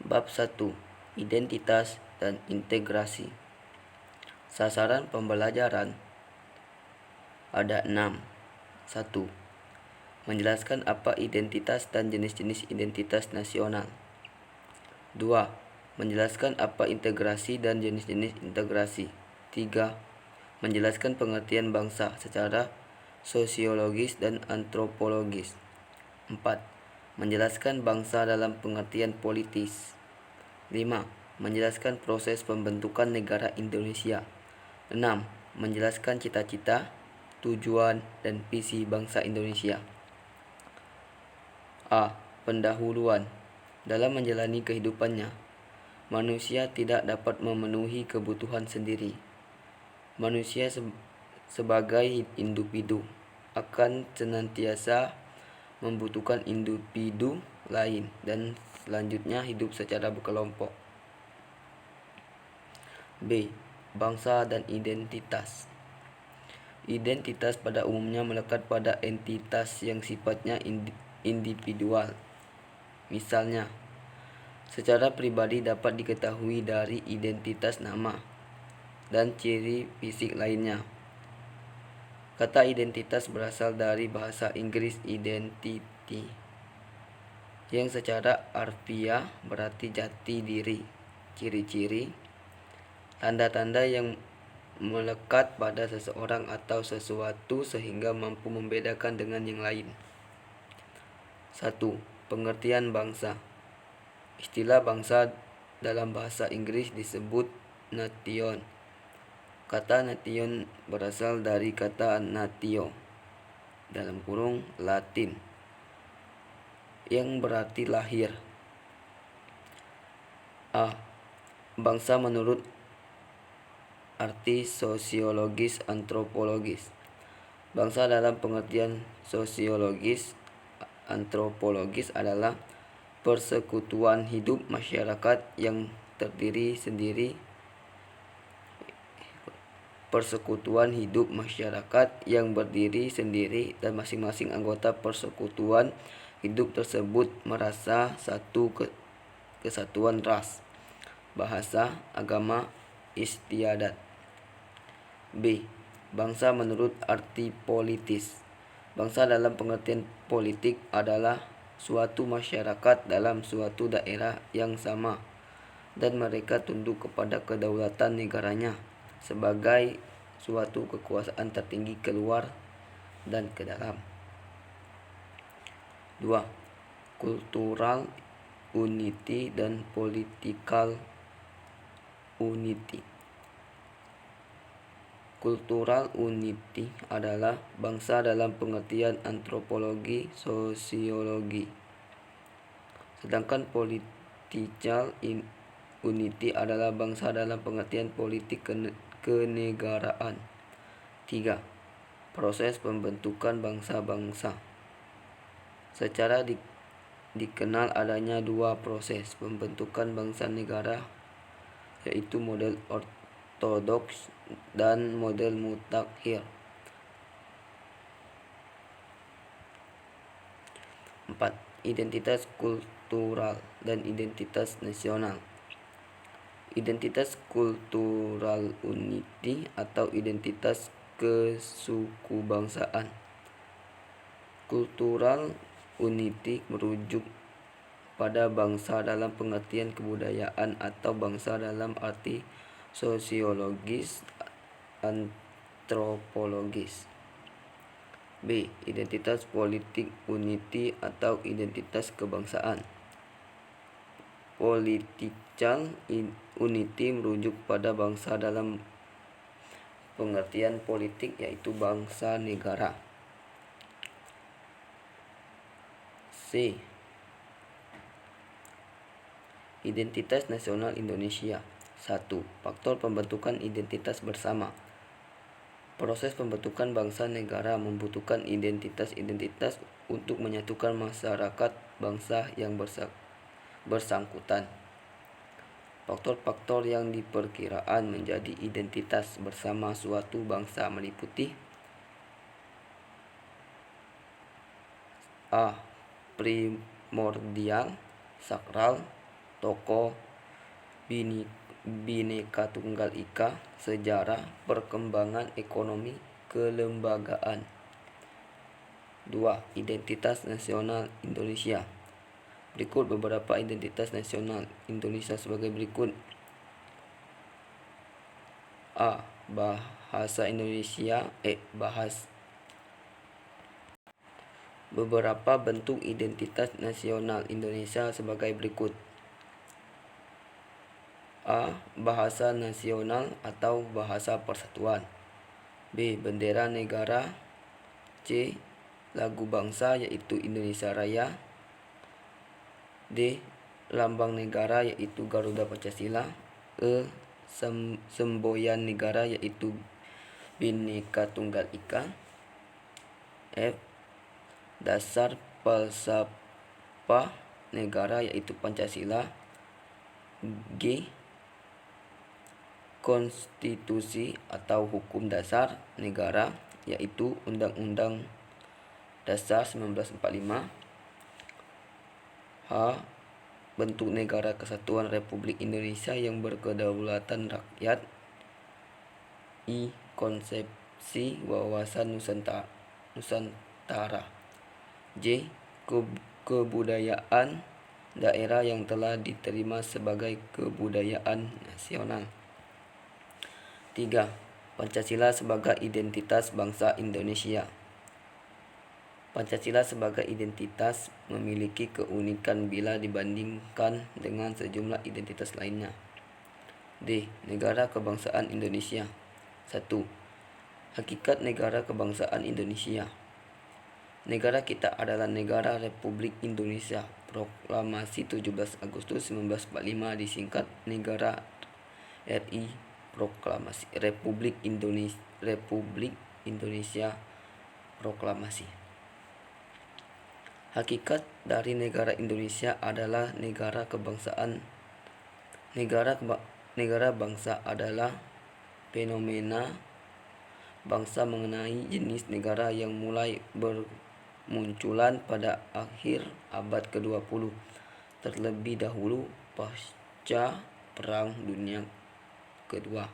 Bab 1. Identitas dan integrasi. Sasaran pembelajaran ada 6. 1. Menjelaskan apa identitas dan jenis-jenis identitas nasional. 2. Menjelaskan apa integrasi dan jenis-jenis integrasi. 3. Menjelaskan pengertian bangsa secara sosiologis dan antropologis. 4. Menjelaskan bangsa dalam pengertian politis. 5. Menjelaskan proses pembentukan negara Indonesia. 6. Menjelaskan cita-cita, tujuan, dan visi bangsa Indonesia. A. Pendahuluan. Dalam menjalani kehidupannya, manusia tidak dapat memenuhi kebutuhan sendiri. Manusia sebagai individu akan senantiasa membutuhkan individu lain dan selanjutnya hidup secara berkelompok. B. Bangsa dan identitas. Identitas pada umumnya melekat pada entitas yang sifatnya individual. Misalnya, secara pribadi dapat diketahui dari identitas nama dan ciri fisik lainnya. Kata identitas berasal dari bahasa Inggris identity, yang secara harfiah berarti jati diri, ciri-ciri, tanda-tanda yang melekat pada seseorang atau sesuatu sehingga mampu membedakan dengan yang lain. 1. Pengertian bangsa. Istilah bangsa dalam bahasa Inggris disebut nation. Kata nation berasal dari kata natio (Latin) yang berarti lahir. A. Bangsa menurut arti sosiologis antropologis. Bangsa dalam pengertian sosiologis antropologis adalah persekutuan hidup masyarakat yang terdiri sendiri berdiri sendiri dan masing-masing anggota persekutuan hidup tersebut merasa satu kesatuan ras, bahasa, agama, istiadat. B. Bangsa menurut arti politis. Bangsa dalam pengertian politik adalah suatu masyarakat dalam suatu daerah yang sama dan mereka tunduk kepada kedaulatan negaranya sebagai suatu kekuasaan tertinggi keluar dan ke dalam. 2. Cultural unity dan political unity. Cultural unity adalah bangsa dalam pengertian antropologi sosiologi. Sedangkan political unity adalah bangsa dalam pengertian politik kenegaraan. 3. Proses pembentukan bangsa-bangsa. Secara dikenal adanya dua proses pembentukan bangsa negara, yaitu model ortodoks dan model mutakhir. 4. Identitas kultural dan identitas nasional. Identitas kultural unity atau identitas kesukubangsaan. Cultural unity merujuk pada bangsa dalam pengertian kebudayaan atau bangsa dalam arti sosiologis antropologis. B. Identitas politik unity atau identitas kebangsaan. Political unity merujuk pada bangsa dalam pengertian politik, yaitu bangsa negara. C. Identitas nasional Indonesia. 1. Faktor pembentukan identitas bersama. Proses pembentukan bangsa negara membutuhkan identitas-identitas untuk menyatukan masyarakat bangsa yang bersangkutan. Faktor-faktor yang diperkirakan menjadi identitas bersama suatu bangsa meliputi: A. Primordial, sakral, tokoh Bhinneka Tunggal Ika, sejarah, perkembangan ekonomi, kelembagaan. 2. Identitas nasional Indonesia. Berikut beberapa identitas nasional Indonesia sebagai berikut. A. Bahasa Indonesia. Beberapa bentuk identitas nasional Indonesia sebagai berikut. A. Bahasa nasional atau bahasa persatuan. B. Bendera negara. C. Lagu bangsa yaitu Indonesia Raya. D. Lambang negara yaitu Garuda Pancasila. E. Semboyan negara yaitu Bhinneka Tunggal Ika. F. Dasar falsafah negara yaitu Pancasila. G. Konstitusi atau hukum dasar negara yaitu Undang-Undang Dasar 1945. H. Bentuk Negara Kesatuan Republik Indonesia yang berkedaulatan rakyat. I. Konsepsi wawasan Nusantara. J. Kebudayaan daerah yang telah diterima sebagai kebudayaan nasional. 3. Pancasila sebagai identitas bangsa Indonesia. Pancasila sebagai identitas memiliki keunikan bila dibandingkan dengan sejumlah identitas lainnya. D. Negara kebangsaan Indonesia. 1. Hakikat negara kebangsaan Indonesia. Negara kita adalah Negara Republik Indonesia. Proklamasi 17 Agustus 1945 disingkat Negara RI. Proklamasi Republik Indonesia Proklamasi. Hakikat dari negara Indonesia adalah negara kebangsaan. Negara bangsa adalah fenomena bangsa mengenai jenis negara yang mulai bermunculan pada akhir abad ke-20, terlebih dahulu pasca Perang Dunia Kedua.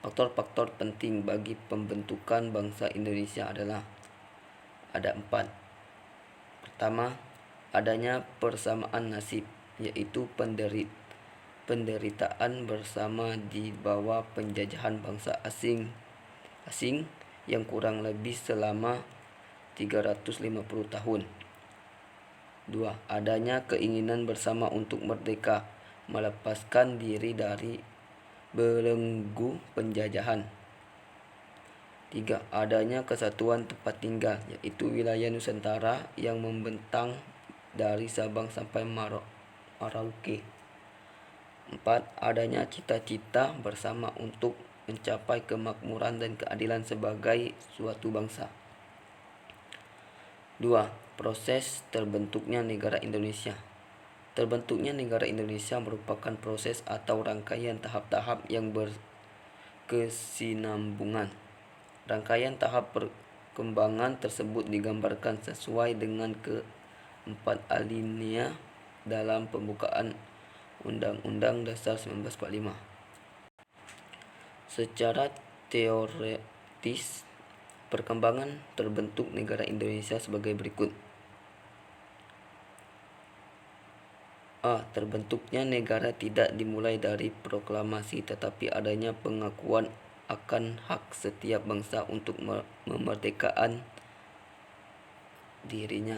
Faktor-faktor penting bagi pembentukan bangsa Indonesia adalah ada 4. Pertama, adanya persamaan nasib, yaitu penderitaan bersama di bawah penjajahan bangsa asing yang kurang lebih selama 350 tahun. 2. Adanya keinginan bersama untuk merdeka, melepaskan diri dari belenggu penjajahan. 3. Adanya kesatuan tempat tinggal, yaitu wilayah Nusantara yang membentang dari Sabang sampai Merauke. 4. Adanya cita-cita bersama untuk mencapai kemakmuran dan keadilan sebagai suatu bangsa. 2. Proses terbentuknya negara Indonesia. Terbentuknya negara Indonesia merupakan proses atau rangkaian tahap-tahap yang berkesinambungan. Rangkaian tahap perkembangan tersebut digambarkan sesuai dengan keempat alinea dalam pembukaan Undang-Undang Dasar 1945. Secara teoretis, perkembangan terbentuk negara Indonesia sebagai berikut. A. Terbentuknya negara tidak dimulai dari proklamasi, tetapi adanya pengakuan akan hak setiap bangsa untuk memerdekakan dirinya.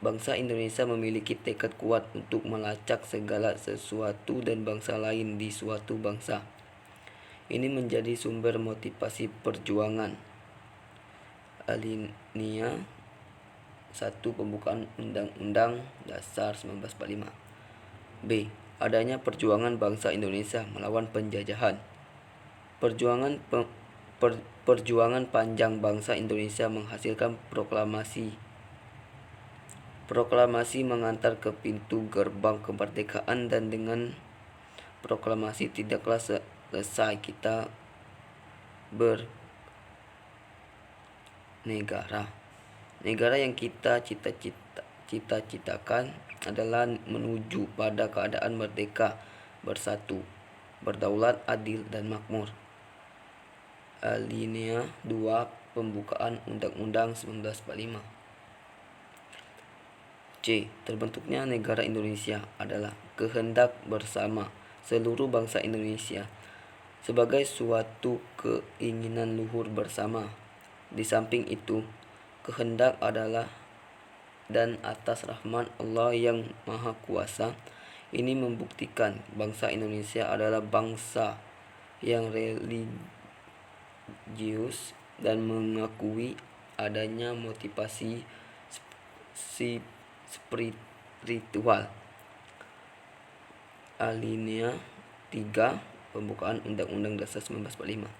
Bangsa Indonesia memiliki tekad kuat untuk melacak segala sesuatu dan bangsa lain di suatu bangsa. Ini menjadi sumber motivasi perjuangan. Alinea 1 pembukaan Undang-Undang Dasar 1945. B. Adanya perjuangan bangsa Indonesia melawan penjajahan. Perjuangan panjang bangsa Indonesia menghasilkan proklamasi. Proklamasi mengantar ke pintu gerbang kemerdekaan, dan dengan proklamasi tidaklah selesai kita bernegara. Negara yang kita cita-citakan adalah menuju pada keadaan merdeka, bersatu, berdaulat, adil, dan makmur. Alinea 2 Pembukaan Undang-Undang 1945. C. Terbentuknya negara Indonesia adalah kehendak bersama seluruh bangsa Indonesia sebagai suatu keinginan luhur bersama. Di samping itu, kehendak adalah dan atas rahmat Allah yang Maha Kuasa, ini membuktikan bangsa Indonesia adalah bangsa yang religius dan mengakui adanya motivasi spiritual. Alinea 3 Pembukaan Undang-Undang Dasar 1945.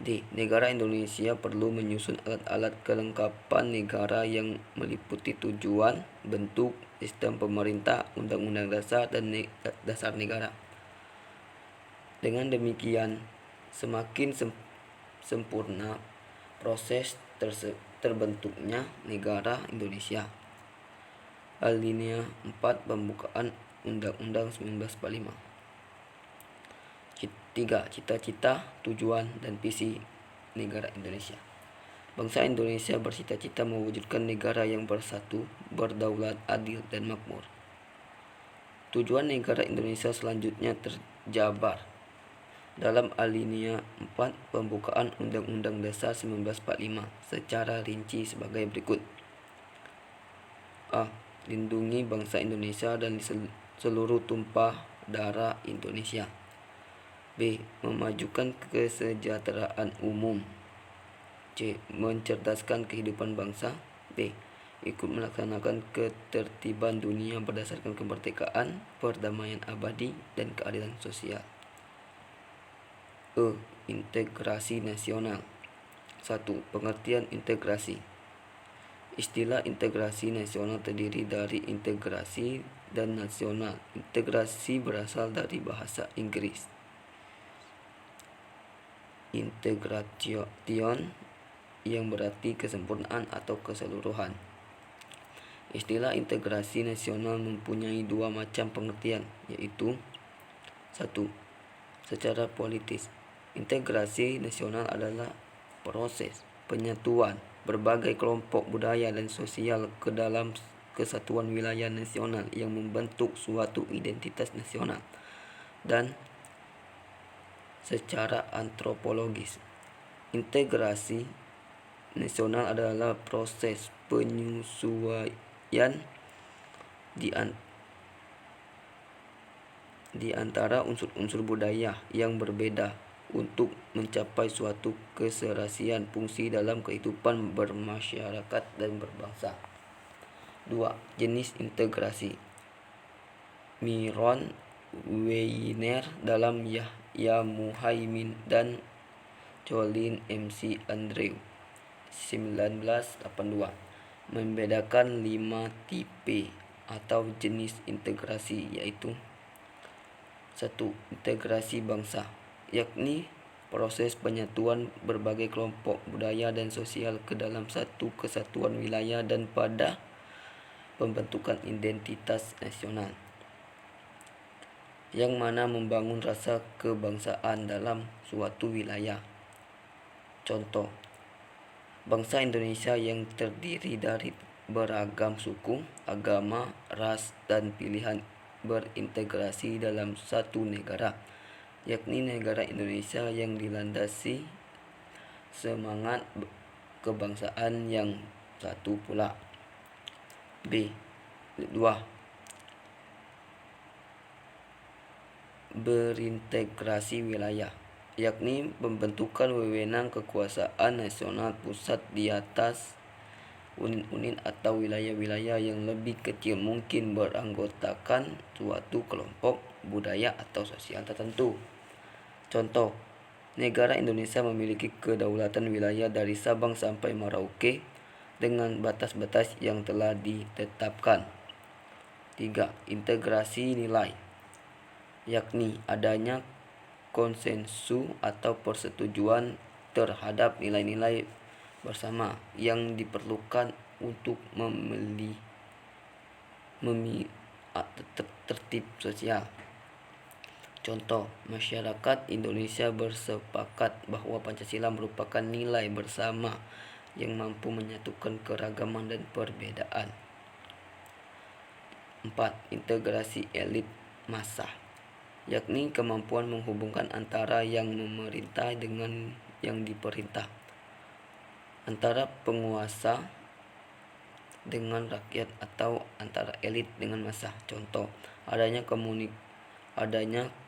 D. Negara Indonesia perlu menyusun alat-alat kelengkapan negara yang meliputi tujuan, bentuk, sistem pemerintah, undang-undang dasar, dan dasar negara. Dengan demikian, semakin sempurna proses terbentuknya negara Indonesia. Alinea 4 Pembukaan Undang-Undang 1945. 3. Cita-cita, tujuan, dan visi negara Indonesia. Bangsa Indonesia bercita-cita mewujudkan negara yang bersatu, berdaulat, adil, dan makmur. Tujuan negara Indonesia selanjutnya terjabar dalam alinea 4 Pembukaan Undang-Undang Dasar 1945 secara rinci sebagai berikut. A. Lindungi bangsa Indonesia dan seluruh tumpah darah Indonesia. B. Memajukan kesejahteraan umum. C. Mencerdaskan kehidupan bangsa. D. Ikut melaksanakan ketertiban dunia berdasarkan kemerdekaan, perdamaian abadi, dan keadilan sosial. E. Integrasi nasional. 1. Pengertian integrasi. Istilah integrasi nasional terdiri dari integrasi dan nasional. Integrasi berasal dari bahasa Inggris. Integration yang berarti kesempurnaan atau keseluruhan. Istilah integrasi nasional mempunyai dua macam pengertian, yaitu 1. Secara politis. Integrasi nasional adalah proses penyatuan berbagai kelompok budaya dan sosial ke dalam kesatuan wilayah nasional yang membentuk suatu identitas nasional. Dan secara antropologis, integrasi nasional adalah proses penyesuaian di antara unsur-unsur budaya yang berbeda untuk mencapai suatu keserasian fungsi dalam kehidupan bermasyarakat dan berbangsa. 2. Jenis integrasi. Myron Weiner dalam Yahya Muhaimin dan Colin MC Andrew 1982 membedakan 5 tipe atau jenis integrasi, yaitu 1. Integrasi bangsa, yakni proses penyatuan berbagai kelompok budaya dan sosial ke dalam satu kesatuan wilayah dan pada pembentukan identitas nasional, yang mana membangun rasa kebangsaan dalam suatu wilayah. Contoh, bangsa Indonesia yang terdiri dari beragam suku, agama, ras, dan pilihan berintegrasi dalam satu negara, yakni negara Indonesia yang dilandasi semangat kebangsaan yang satu pula. B. 2. Berintegrasi wilayah, yakni pembentukan wewenang kekuasaan nasional pusat di atas unit-unit atau wilayah-wilayah yang lebih kecil mungkin beranggotakan suatu kelompok budaya atau sosial tertentu. Contoh, negara Indonesia memiliki kedaulatan wilayah dari Sabang sampai Merauke dengan batas-batas yang telah ditetapkan. 3. Integrasi nilai, yakni adanya konsensus atau persetujuan terhadap nilai-nilai bersama yang diperlukan untuk tertib sosial. Contoh, masyarakat Indonesia bersepakat bahwa Pancasila merupakan nilai bersama yang mampu menyatukan keragaman dan perbedaan. 4. Integrasi elit massa, yakni kemampuan menghubungkan antara yang memerintah dengan yang diperintah, antara penguasa dengan rakyat atau antara elit dengan massa. Contoh, adanya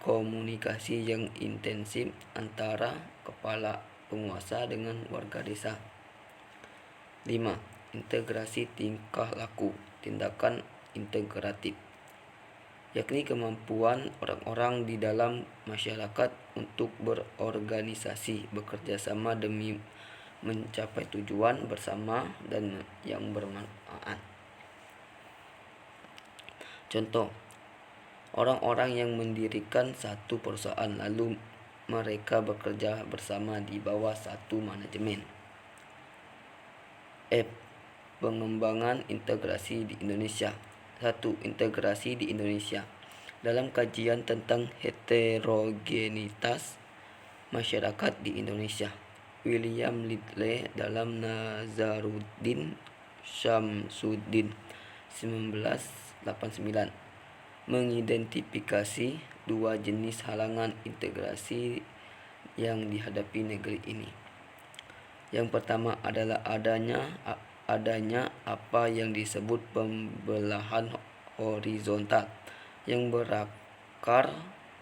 komunikasi yang intensif antara kepala penguasa dengan warga desa. 5. Integrasi tingkah laku, tindakan integratif, yakni kemampuan orang-orang di dalam masyarakat untuk berorganisasi, bekerja sama demi mencapai tujuan bersama dan yang bermanfaat. Contoh, orang-orang yang mendirikan satu perusahaan lalu mereka bekerja bersama di bawah satu manajemen. F. Pengembangan integrasi di Indonesia. 1. Integrasi di Indonesia. Dalam kajian tentang heterogenitas masyarakat di Indonesia, William Lidley dalam Nazaruddin Syamsuddin 1989 mengidentifikasi dua jenis halangan integrasi yang dihadapi negeri ini. Yang pertama adalah adanya apa yang disebut pembelahan horizontal yang berakar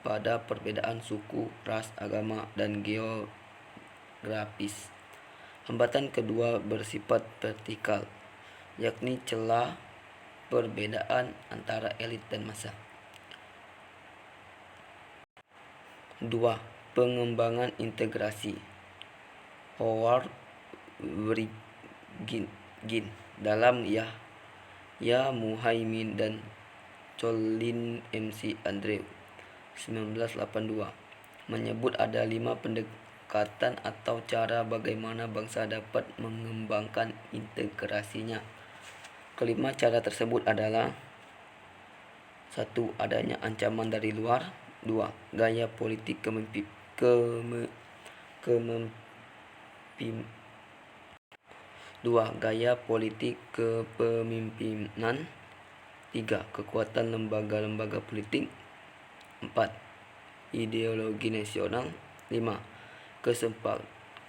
pada perbedaan suku, ras, agama, dan geografis. Hambatan kedua bersifat vertikal, yakni celah perbedaan antara elit dan massa. 2. Pengembangan integrasi. Howard Wright dalam Yahya Muhaimin dan Colin MC Andrew 1982 menyebut ada 5 pendekatan atau cara bagaimana bangsa dapat mengembangkan integrasinya. Kelima cara tersebut adalah: 1. Adanya ancaman dari luar. 2. Gaya politik kepemimpinan. 3. Kekuatan lembaga-lembaga politik. 4. Ideologi nasional. 5.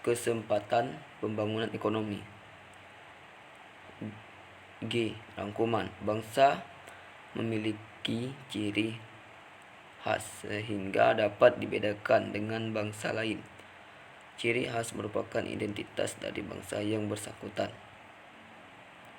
Kesempatan pembangunan ekonomi. G. Rangkuman. Bangsa memiliki ciri khas sehingga dapat dibedakan dengan bangsa lain. Ciri khas merupakan identitas dari bangsa yang bersangkutan.